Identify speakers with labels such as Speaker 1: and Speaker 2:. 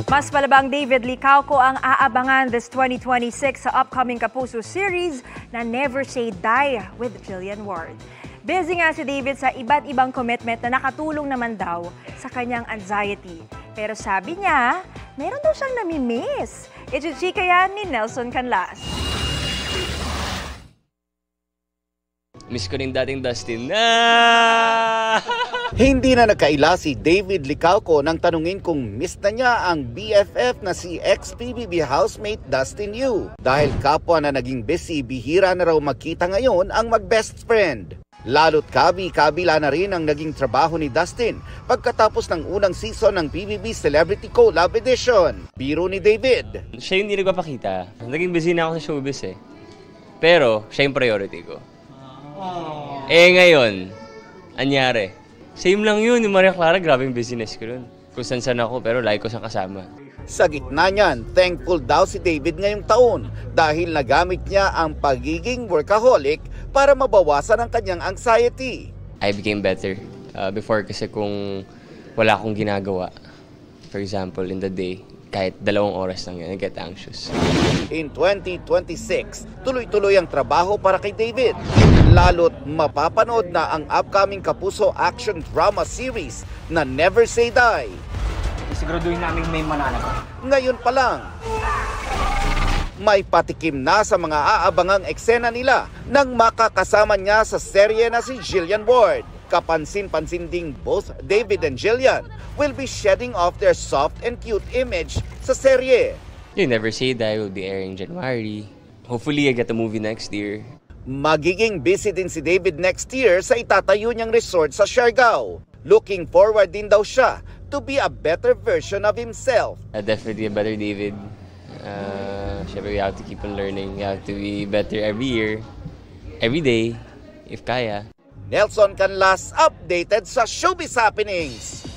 Speaker 1: Mas palabang David Licauco ang aabangan this 2026 sa upcoming Kapuso series na Never Say Die with Jillian Ward. Busy nga si David sa iba't ibang commitment na nakatulong naman daw sa kanyang anxiety. Pero sabi niya, meron daw siyang namimiss. Ichichika yan ni Nelson Canlas.
Speaker 2: Miss ko rin dating Dustin.
Speaker 3: Hindi na nagkaila si David Licauco nang tanungin kung miss na niya ang BFF na si ex-PBB housemate Dustin Yu. Dahil kapwa na naging busy, bihira na raw magkita ngayon ang mag-best friend. Lalo't kabila na rin ang naging trabaho ni Dustin pagkatapos ng unang season ng PBB Celebrity Collab Edition. Biro ni David.
Speaker 2: Siya yung hindi nagpapakita. Naging busy na ako sa showbiz eh. Pero siya yung priority ko. Ngayon, anyari. Same lang yun, yung Maria Clara, grabing business ko nun. Kung saan ako, pero lagi ko siyang kasama.
Speaker 3: Sa gitna niyan, thankful daw si David ngayong taon dahil nagamit niya ang pagiging workaholic para mabawasan ang kanyang anxiety.
Speaker 2: I became better. Before kasi kung wala akong ginagawa, for example, in the day, kahit 2 oras lang yan, I get anxious.
Speaker 3: In 2026, tuloy-tuloy ang trabaho para kay David. Lalo't mapapanood na ang upcoming Kapuso action drama series na Never Say Die.
Speaker 4: Siguraduhin namin may mananagot.
Speaker 3: Ngayon pa lang, may patikim na sa mga aabangang eksena nila nang makakasama niya sa serye na si Jillian Ward. Kapansin-pansin ding both David and Jillian will be shedding off their soft and cute image sa serye.
Speaker 2: You Never Say Die will be airing January. Hopefully, I get a movie next year.
Speaker 3: Magiging busy din si David next year sa itatayo niyang resort sa Siargao. Looking forward din daw siya to be a better version of himself.
Speaker 2: Definitely a better David. Siyempre, we have to keep on learning. We have to be better every year, every day, if kaya.
Speaker 3: Nelson Canlas, updated sa Showbiz Happenings.